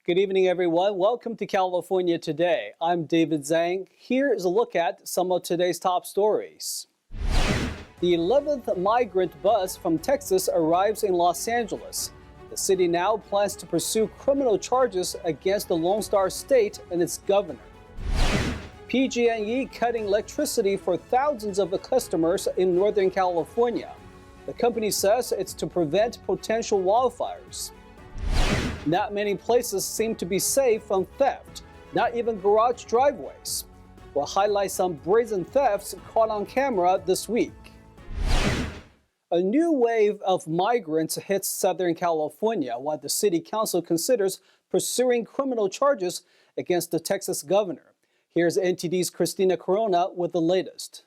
Good evening, everyone. Welcome to California Today. I'm David Zhang. Here is a look at some of today's top stories. The 11th migrant bus from Texas arrives in Los Angeles. The city now plans to pursue criminal charges against the Lone Star State and its governor. PG&E cutting electricity for thousands of customers in Northern California. The company says it's to prevent potential wildfires. Not many places seem to be safe from theft, not even garage driveways. We'll highlight some brazen thefts caught on camera this week. A new wave of migrants hits Southern California while the city council considers pursuing criminal charges against the Texas governor. Here's NTD's Christina Corona with the latest.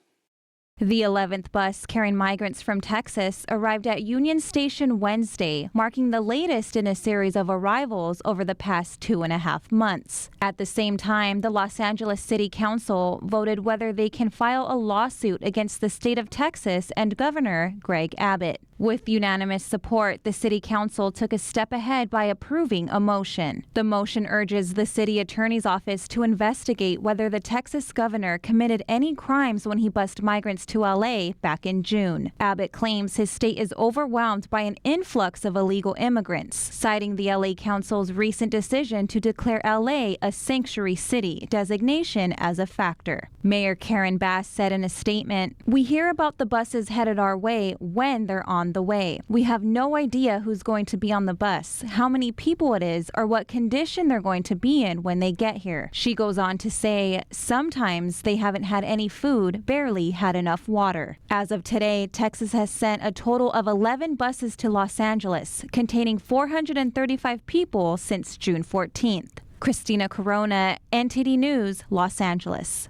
The 11th bus carrying migrants from Texas arrived at Union Station Wednesday, marking the latest in a series of arrivals over the past 2.5 months. At the same time, the Los Angeles City Council voted whether they can file a lawsuit against the state of Texas and Governor Greg Abbott. With unanimous support, the City Council took a step ahead by approving a motion. The motion urges the city attorney's office to investigate whether the Texas governor committed any crimes when he bused migrants to LA back in June. Abbott claims his state is overwhelmed by an influx of illegal immigrants, citing the LA Council's recent decision to declare LA a sanctuary city designation as a factor. Mayor Karen Bass said in a statement, "We hear about the buses headed our way when they're on the way. We have no idea who's going to be on the bus, how many people it is, or what condition they're going to be in when they get here." She goes on to say, "Sometimes they haven't had any food, barely had enough water." As of today, Texas has sent a total of 11 buses to Los Angeles, containing 435 people since June 14th. Christina Corona, NTD News, Los Angeles.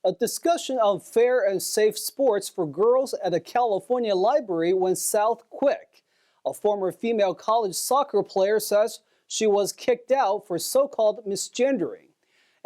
A discussion on fair and safe sports for girls at a California library went south quick. A former female college soccer player says she was kicked out for so-called misgendering.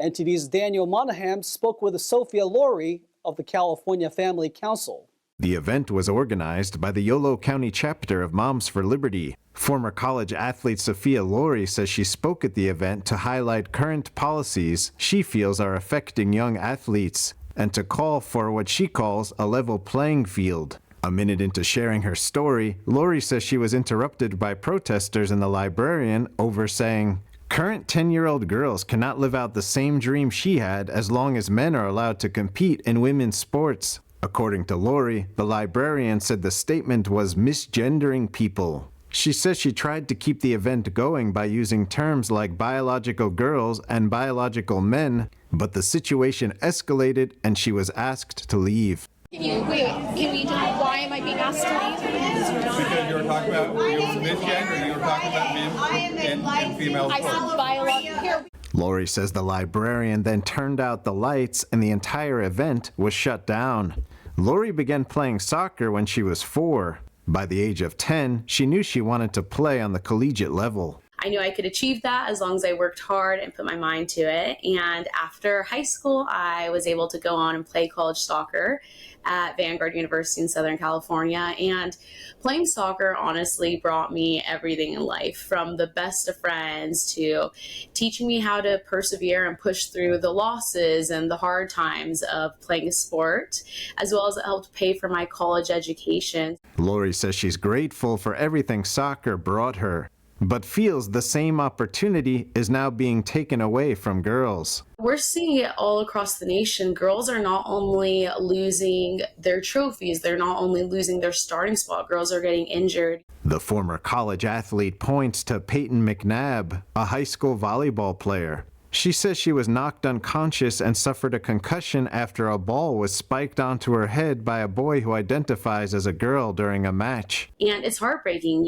NTD's Daniel Monahan spoke with Sophia Laurie of the California Family Council. The event was organized by the Yolo County chapter of Moms for Liberty. Former college athlete Sophia Laurie says she spoke at the event to highlight current policies she feels are affecting young athletes and to call for what she calls a level playing field. A minute into sharing her story, Laurie says she was interrupted by protesters and the librarian over saying, "Current 10-year-old girls cannot live out the same dream she had as long as men are allowed to compete in women's sports." According to Laurie, the librarian said the statement was misgendering people. She says she tried to keep the event going by using terms like biological girls and biological men, but the situation escalated and she was asked to leave. Why am I being asked to leave? Because you were talking about misgender, you were talking about men and female. I said biological. Laurie says the librarian then turned out the lights and the entire event was shut down. Laurie began playing soccer when she was 4. By the age of 10, she knew she wanted to play on the collegiate level. I knew I could achieve that as long as I worked hard and put my mind to it. And after high school, I was able to go on and play college soccer at Vanguard University in Southern California. And playing soccer honestly brought me everything in life, from the best of friends to teaching me how to persevere and push through the losses and the hard times of playing a sport, as well as it helped pay for my college education. Laurie says she's grateful for everything soccer brought her, but feels the same opportunity is now being taken away from girls. We're seeing it all across the nation. Girls are not only losing their trophies, they're not only losing their starting spot, girls are getting injured. The former college athlete points to Peyton McNabb, a high school volleyball player. She says she was knocked unconscious and suffered a concussion after a ball was spiked onto her head by a boy who identifies as a girl during a match. And it's heartbreaking,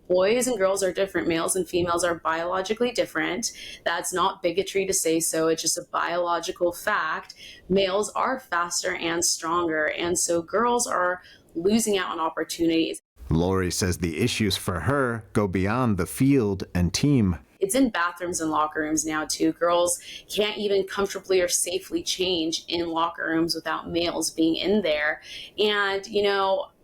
boys and girls are different, males and females are biologically different. That's not bigotry to say so, it's just a biological fact. Males are faster and stronger, and so girls are losing out on opportunities. Laurie says the issues for her go beyond the field and team. it's in bathrooms and locker rooms now too. Girls can't even comfortably or safely change in locker rooms without males being in there. And,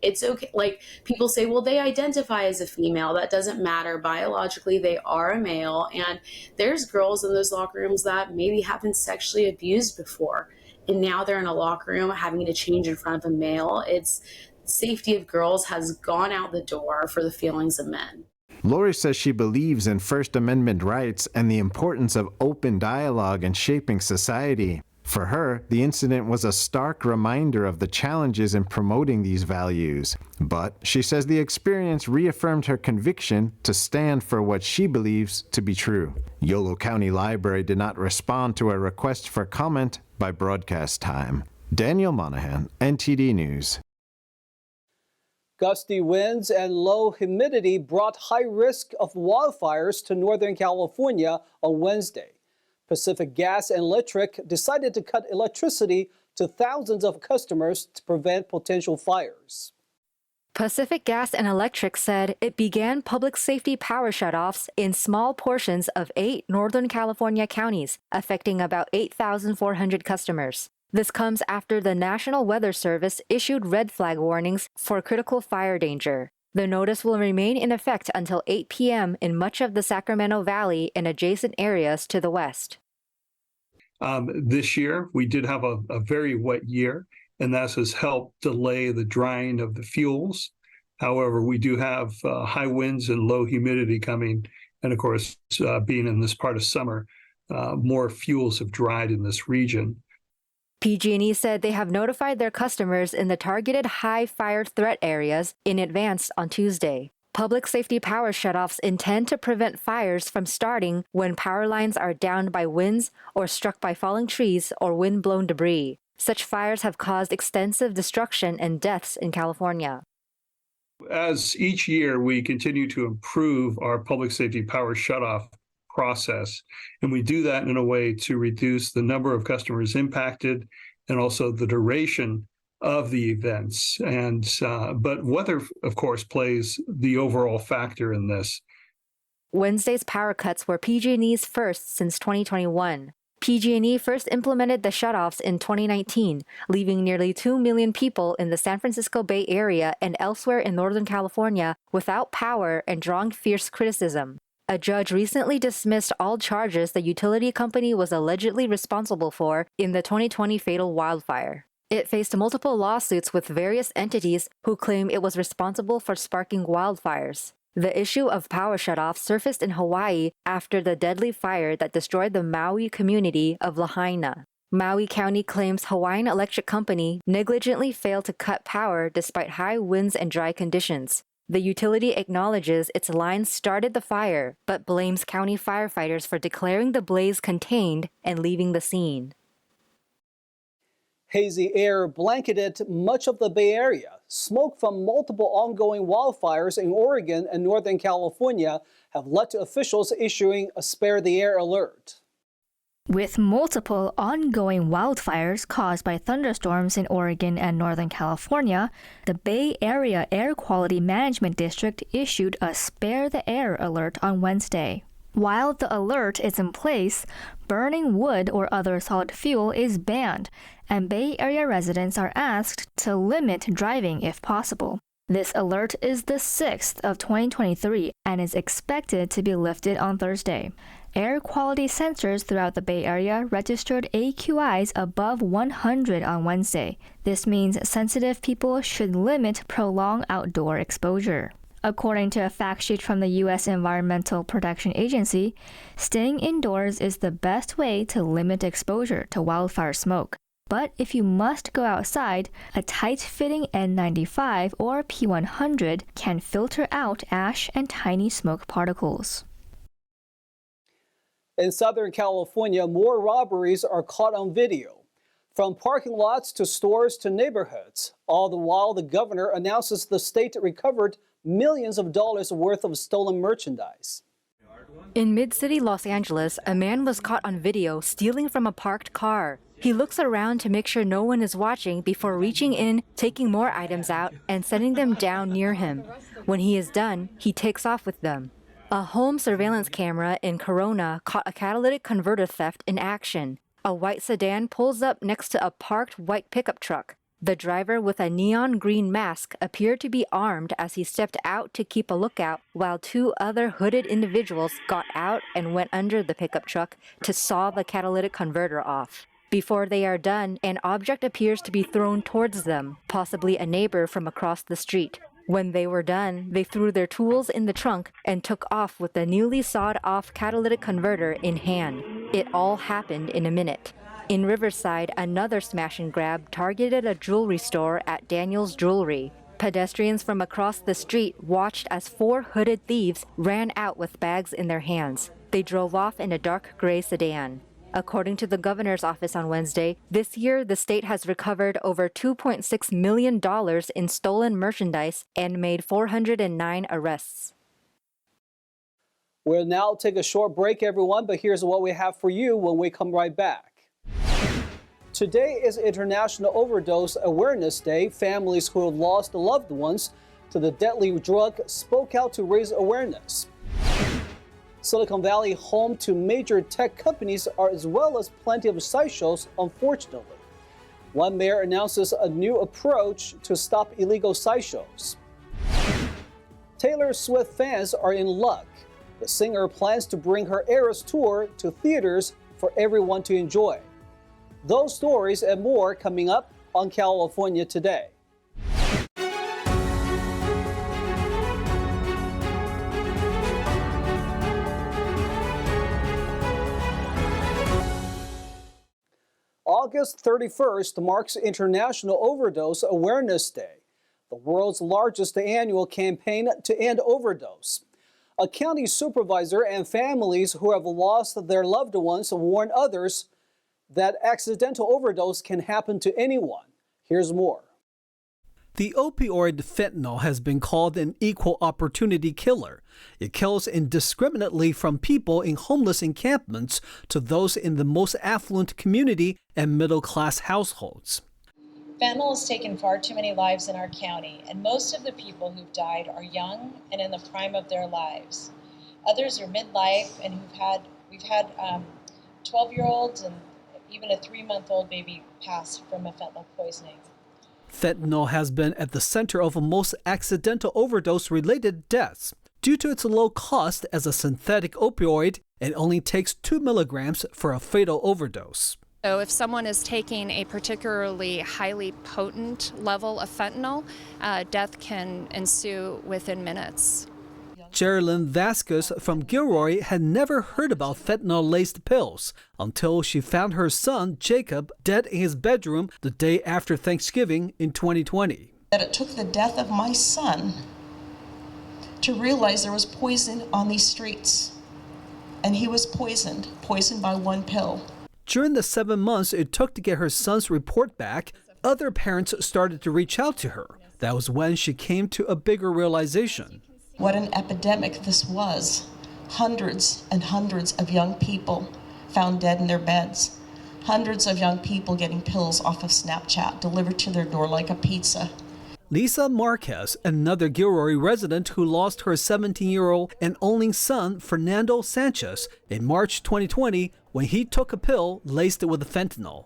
it's okay. Like, people say, well, they identify as a female. That doesn't matter. Biologically, they are a male. And there's girls in those locker rooms that maybe have been sexually abused before. And now they're in a locker room having to change in front of a male. It's safety of girls has gone out the door for the feelings of men. Lori says she believes in First Amendment rights and the importance of open dialogue in shaping society. For her, the incident was a stark reminder of the challenges in promoting these values. But she says the experience reaffirmed her conviction to stand for what she believes to be true. Yolo County Library did not respond to a request for comment by broadcast time. Daniel Monahan, NTD News. Gusty winds and low humidity brought high risk of wildfires to Northern California on Wednesday. Pacific Gas and Electric decided to cut electricity to thousands of customers to prevent potential fires. Pacific Gas and Electric said it began public safety power shutoffs in small portions of 8 Northern California counties, affecting about 8,400 customers. This comes after the National Weather Service issued red flag warnings for critical fire danger. The notice will remain in effect until 8 p.m. in much of the Sacramento Valley and adjacent areas to the west. This year, we did have a very wet year, and that has helped delay the drying of the fuels. However, we do have high winds and low humidity coming, and of course, being in this part of summer, more fuels have dried in this region. PG&E said they have notified their customers in the targeted high fire threat areas in advance on Tuesday. Public safety power shutoffs intend to prevent fires from starting when power lines are downed by winds or struck by falling trees or wind-blown debris. Such fires have caused extensive destruction and deaths in California. As each year, we continue to improve our public safety power shutoff process, and we do that in a way to reduce the number of customers impacted and also the duration of the events. And but weather, of course, plays the overall factor in this. Wednesday's power cuts were PG&E's first since 2021. PG&E first implemented the shutoffs in 2019, leaving nearly 2 million people in the San Francisco Bay Area and elsewhere in Northern California without power and drawing fierce criticism. A judge recently dismissed all charges the utility company was allegedly responsible for in the 2020 fatal wildfire. It faced multiple lawsuits with various entities who claim it was responsible for sparking wildfires. The issue of power shutoffs surfaced in Hawaii after the deadly fire that destroyed the Maui community of Lahaina. Maui County claims Hawaiian Electric Company negligently failed to cut power despite high winds and dry conditions. The utility acknowledges its lines started the fire, but blames county firefighters for declaring the blaze contained and leaving the scene. Hazy air blanketed much of the Bay Area. Smoke from multiple ongoing wildfires in Oregon and Northern California have led to officials issuing a spare the air alert. With multiple ongoing wildfires caused by thunderstorms in Oregon and Northern California, the Bay Area Air Quality Management District issued a spare the air alert on Wednesday. While the alert is in place, burning wood or other solid fuel is banned, and Bay Area residents are asked to limit driving if possible. This alert is the 6th of 2023 and is expected to be lifted on Thursday. Air quality sensors throughout the Bay Area registered AQIs above 100 on Wednesday. This means sensitive people should limit prolonged outdoor exposure. According to a fact sheet from the U.S. Environmental Protection Agency, staying indoors is the best way to limit exposure to wildfire smoke. But if you must go outside, a tight-fitting N95 or P100 can filter out ash and tiny smoke particles. In Southern California, more robberies are caught on video. From parking lots to stores to neighborhoods. All the while, the governor announces the state recovered millions of dollars worth of stolen merchandise. In mid-city Los Angeles, a man was caught on video stealing from a parked car. He looks around to make sure no one is watching before reaching in, taking more items out, and setting them down near him. When he is done, he takes off with them. A home surveillance camera in Corona caught a catalytic converter theft in action. A white sedan pulls up next to a parked white pickup truck. The driver with a neon green mask appeared to be armed as he stepped out to keep a lookout, while two other hooded individuals got out and went under the pickup truck to saw the catalytic converter off. Before they are done, an object appears to be thrown towards them, possibly a neighbor from across the street. When they were done, they threw their tools in the trunk and took off with the newly sawed-off catalytic converter in hand. It all happened in a minute. In Riverside, another smash and grab targeted a jewelry store at Daniel's Jewelry. Pedestrians from across the street watched as four hooded thieves ran out with bags in their hands. They drove off in a dark gray sedan. According to the governor's office on Wednesday, this year the state has recovered over $2.6 million in stolen merchandise and made 409 arrests. We'll now take a short break, everyone, but here's what we have for you when we come right back. Today is International Overdose Awareness Day. Families who have lost loved ones to the deadly drug spoke out to raise awareness. Silicon Valley, home to major tech companies, as well as plenty of sideshows, unfortunately. One mayor announces a new approach to stop illegal sideshows. Taylor Swift fans are in luck. The singer plans to bring her Eras tour to theaters for everyone to enjoy. Those stories and more coming up on California Today. August 31st marks International Overdose Awareness Day, the world's largest annual campaign to end overdose. A county supervisor and families who have lost their loved ones warn others that accidental overdose can happen to anyone. Here's more. The opioid fentanyl has been called an equal opportunity killer. It kills indiscriminately from people in homeless encampments to those in the most affluent community and middle-class households. Fentanyl has taken far too many lives in our county, and most of the people who've died are young and in the prime of their lives. Others are midlife, and we've had 12-year-olds and even a 3-month-old baby pass from a fentanyl poisoning. Fentanyl has been at the center of most accidental overdose-related deaths. Due to its low cost as a synthetic opioid, it only takes 2 milligrams for a fatal overdose. So if someone is taking a particularly highly potent level of fentanyl, death can ensue within minutes. Jerilyn Vasquez from Gilroy had never heard about fentanyl-laced pills until she found her son, Jacob, dead in his bedroom the day after Thanksgiving in 2020. That it took the death of my son to realize there was poison on these streets. And he was poisoned by one pill. During the 7 months it took to get her son's report back, other parents started to reach out to her. That was when she came to a bigger realization. What an epidemic this was. Hundreds and hundreds of young people found dead in their beds. Hundreds of young people getting pills off of Snapchat delivered to their door like a pizza. Lisa Marquez, another Gilroy resident who lost her 17-year-old and only son, Fernando Sanchez, in March 2020 when he took a pill laced with fentanyl.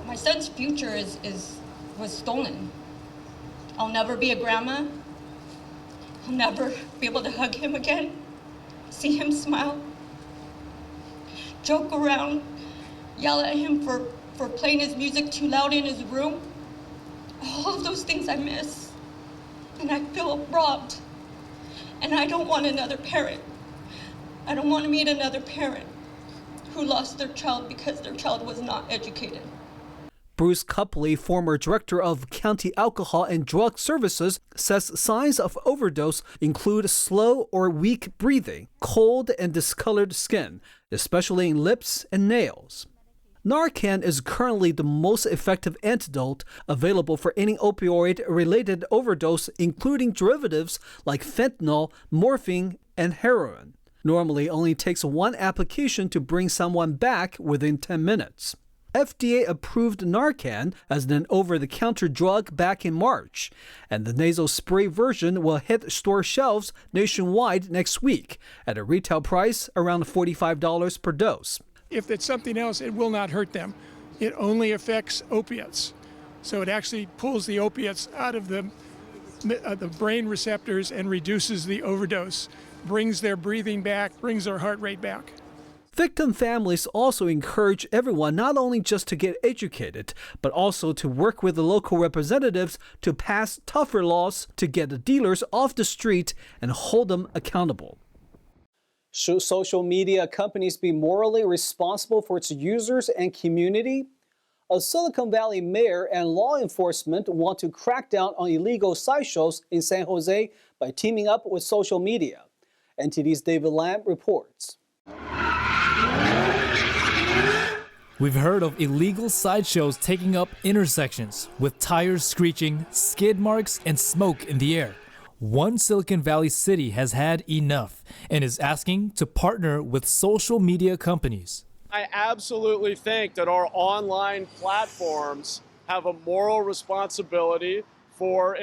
My son's future was stolen. I'll never be a grandma. I'll never be able to hug him again, see him smile, joke around, yell at him for playing his music too loud in his room. All of those things I miss, and I feel robbed. And I don't want another parent. I don't want to meet another parent who lost their child because their child was not educated. Bruce Copley, former director of County Alcohol and Drug Services, says signs of overdose include slow or weak breathing, cold and discolored skin, especially in lips and nails. Narcan is currently the most effective antidote available for any opioid-related overdose, including derivatives like fentanyl, morphine, and heroin. Normally only takes one application to bring someone back within 10 minutes. FDA-approved Narcan as an over-the-counter drug back in March, and the nasal spray version will hit store shelves nationwide next week at a retail price around $45 per dose. If it's something else, it will not hurt them. It only affects opiates. So it actually pulls the opiates out of the brain receptors and reduces the overdose, brings their breathing back, brings their heart rate back. Victim families also encourage everyone not only just to get educated, but also to work with the local representatives to pass tougher laws to get the dealers off the street and hold them accountable. Should social media companies be morally responsible for its users and community? A Silicon Valley mayor and law enforcement want to crack down on illegal sideshows in San Jose by teaming up with social media. NTD's David Lamb reports. We've heard of illegal sideshows taking up intersections with tires screeching, skid marks, and smoke in the air. One Silicon Valley city has had enough and is asking to partner with social media companies. I absolutely think that our online platforms have a moral responsibility for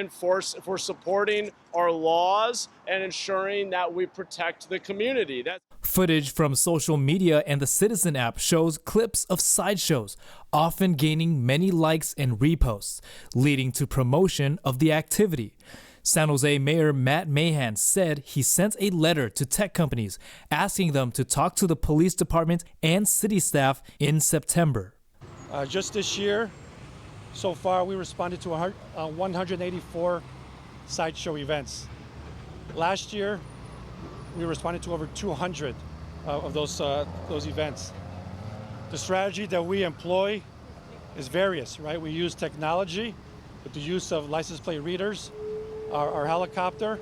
supporting our laws and ensuring that we protect the community. Footage from social media and the Citizen app shows clips of sideshows, often gaining many likes and reposts, leading to promotion of the activity. San Jose Mayor Matt Mahan said he sent a letter to tech companies asking them to talk to the police department and city staff in September. Just this year, so far, we responded to 184 sideshow events. Last year, we responded to over 200 of those events. The strategy that we employ is various, right? We use technology with the use of license plate readers, our helicopter,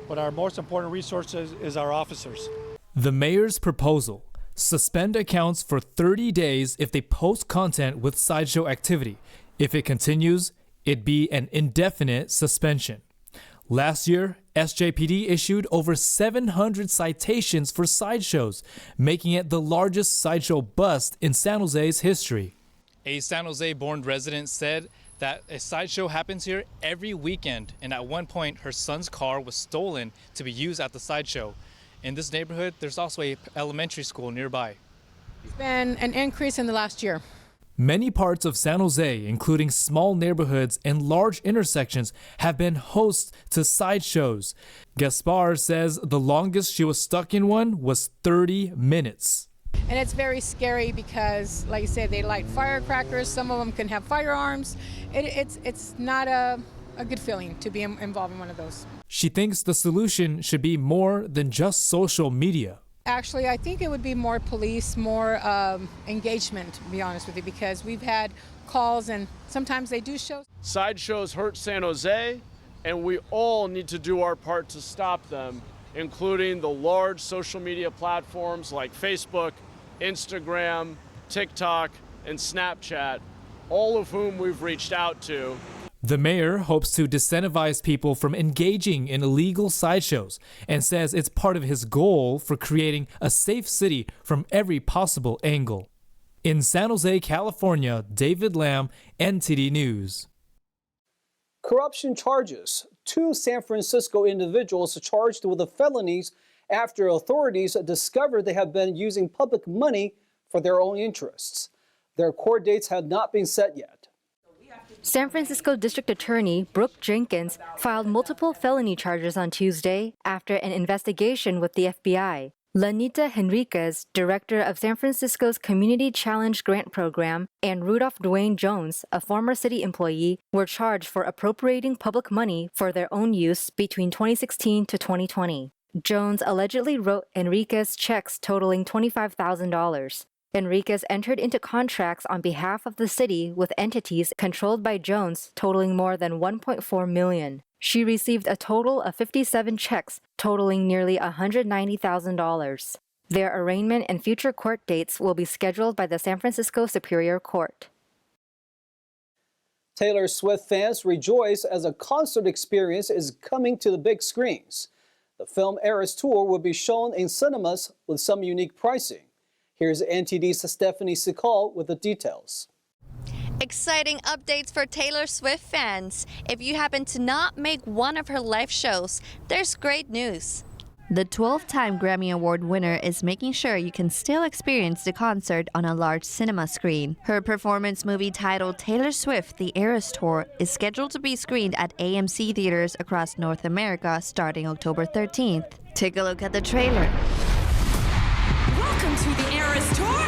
but our most important resource is our officers. The mayor's proposal: suspend accounts for 30 days if they post content with sideshow activity. If it continues, it'd be an indefinite suspension. Last year, SJPD issued over 700 citations for sideshows, making it the largest sideshow bust in San Jose's history. A San Jose-born resident said that a sideshow happens here every weekend, and at one point her son's car was stolen to be used at the sideshow. In this neighborhood, there's also an elementary school nearby. It's been an increase in the last year. Many parts of San Jose, including small neighborhoods and large intersections, have been hosts to sideshows. Gaspar says the longest she was stuck in one was 30 minutes. And it's very scary because, like you said, they light firecrackers. Some of them can have firearms. It's not a good feeling to be involved in one of those. She thinks the solution should be more than just social media. Actually, I think it would be more police, more engagement, to be honest with you, because we've had calls and sometimes they do shows. Sideshows hurt San Jose, and we all need to do our part to stop them, including the large social media platforms like Facebook, Instagram, TikTok, and Snapchat, all of whom we've reached out to. The mayor hopes to disincentivize people from engaging in illegal sideshows and says it's part of his goal for creating a safe city from every possible angle. In San Jose, California, David Lamb, NTD News. Corruption charges. 2 San Francisco individuals charged with the felonies after authorities discovered they have been using public money for their own interests. Their court dates have not been set yet. San Francisco District Attorney Brooke Jenkins filed multiple felony charges on Tuesday after an investigation with the FBI. Lanita Henriquez, director of San Francisco's Community Challenge Grant Program, and Rudolph Dwayne Jones, a former city employee, were charged for appropriating public money for their own use between 2016 to 2020. Jones allegedly wrote Henriquez checks totaling $25,000. Enriquez entered into contracts on behalf of the city with entities controlled by Jones totaling more than $1.4 million. She received a total of 57 checks totaling nearly $190,000. Their arraignment and future court dates will be scheduled by the San Francisco Superior Court. Taylor Swift fans rejoice as a concert experience is coming to the big screens. The film Eras Tour will be shown in cinemas with some unique pricing. Here's NTD's Stephanie Sikal with the details. Exciting updates for Taylor Swift fans. If you happen to not make one of her live shows, there's great news. The 12-time Grammy Award winner is making sure you can still experience the concert on a large cinema screen. Her performance movie titled Taylor Swift: The Eras Tour is scheduled to be screened at AMC theaters across North America starting October 13th. Take a look at the trailer. Welcome to the Eras Tour.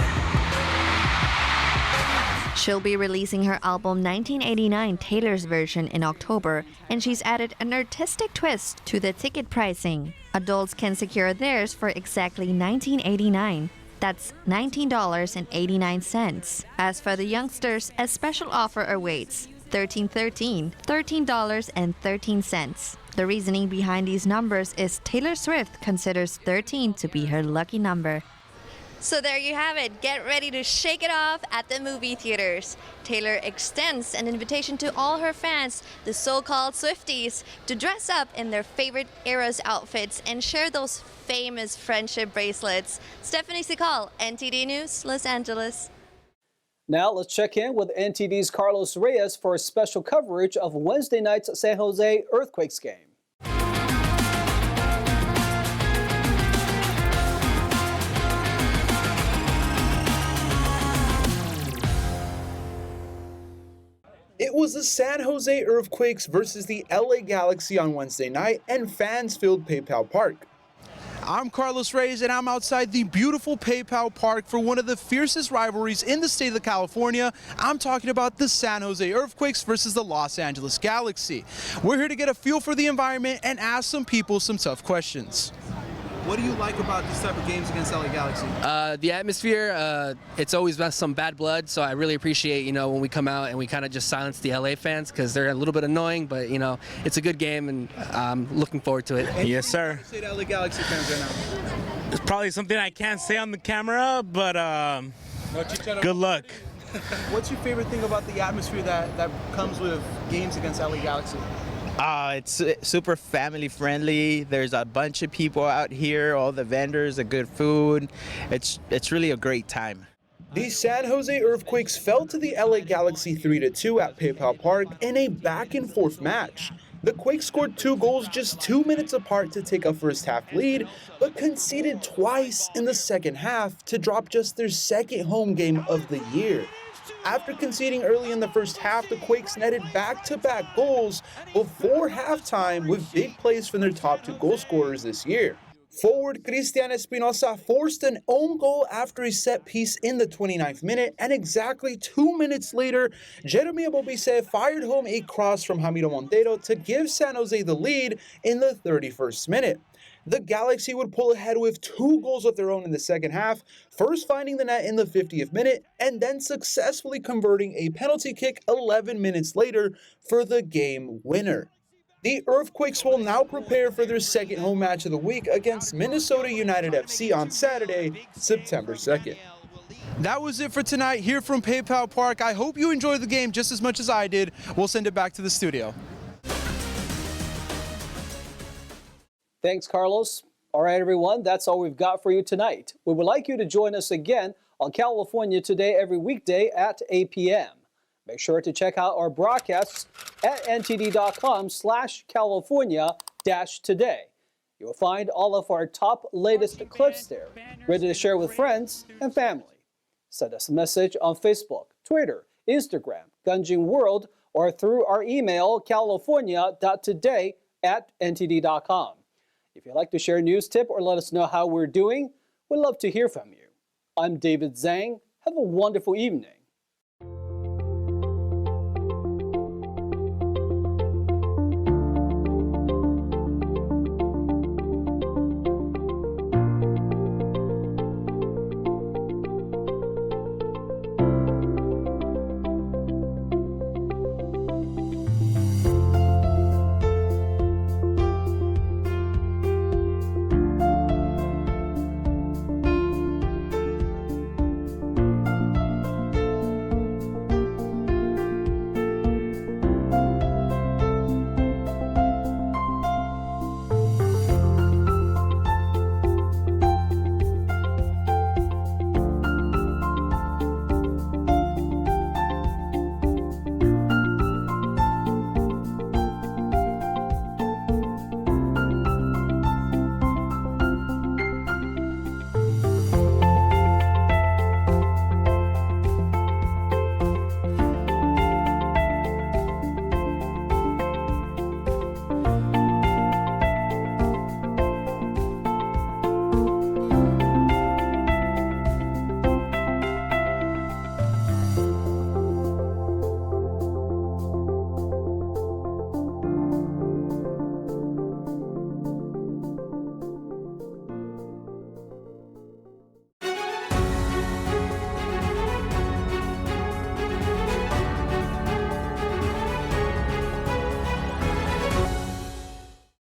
She'll be releasing her album 1989 Taylor's Version in October, and she's added an artistic twist to the ticket pricing. Adults can secure theirs for exactly $19.89. That's $19.89. As for the youngsters, a special offer awaits. $13.13, The reasoning behind these numbers is Taylor Swift considers 13 to be her lucky number. So there you have it. Get ready to shake it off at the movie theaters. Taylor extends an invitation to all her fans, the so-called Swifties, to dress up in their favorite Eras outfits and share those famous friendship bracelets. Stephanie Sikal, NTD News, Los Angeles. Now let's check in with NTD's Carlos Reyes for a special coverage of Wednesday night's San Jose Earthquakes game. It was the San Jose Earthquakes versus the LA Galaxy on Wednesday night, and fans filled PayPal Park. I'm Carlos Reyes, and I'm outside the beautiful PayPal Park for one of the fiercest rivalries in the state of California. I'm talking about the San Jose Earthquakes versus the Los Angeles Galaxy. We're here to get a feel for the environment and ask some people some tough questions. What do you like about these type of games against LA Galaxy? The atmosphere, it's always been some bad blood, so I really appreciate, when we come out and we kind of just silence the LA fans because they're a little bit annoying, but, it's a good game and I'm looking forward to it. Yes, sir. What do you say to LA Galaxy fans right now? It's probably something I can't say on the camera, but good luck. What's your favorite thing about the atmosphere that comes with games against LA Galaxy? It's super family friendly. There's a bunch of people out here, all the vendors, the good food. It's really a great time. The San Jose Earthquakes fell to the LA Galaxy 3-2 at PayPal Park in a back-and-forth match. The Quakes scored 2 goals just 2 minutes apart to take a first-half lead, but conceded twice in the second half to drop just their second home game of the year. After conceding early in the first half, the Quakes netted back-to-back goals before halftime with big plays from their top 2 goal scorers this year. Forward Cristian Espinosa forced an own goal after a set piece in the 29th minute, and exactly 2 minutes later, Jeremy Bobise fired home a cross from Ramiro Montero to give San Jose the lead in the 31st minute. The Galaxy would pull ahead with 2 goals of their own in the second half, first finding the net in the 50th minute and then successfully converting a penalty kick 11 minutes later for the game winner. The Earthquakes will now prepare for their second home match of the week against Minnesota United FC on Saturday, September 2nd. That was it for tonight here from PayPal Park. I hope you enjoyed the game just as much as I did. We'll send it back to the studio. Thanks, Carlos. All right, everyone, that's all we've got for you tonight. We would like you to join us again on California Today every weekday at 8 p.m. Make sure to check out our broadcasts at ntd.com/California-today. You'll find all of our top latest clips there, ready to share with friends and family. Send us a message on Facebook, Twitter, Instagram, Gunjin World, or through our email, california.today@ntd.com. If you'd like to share a news tip or let us know how we're doing, we'd love to hear from you. I'm David Zhang. Have a wonderful evening.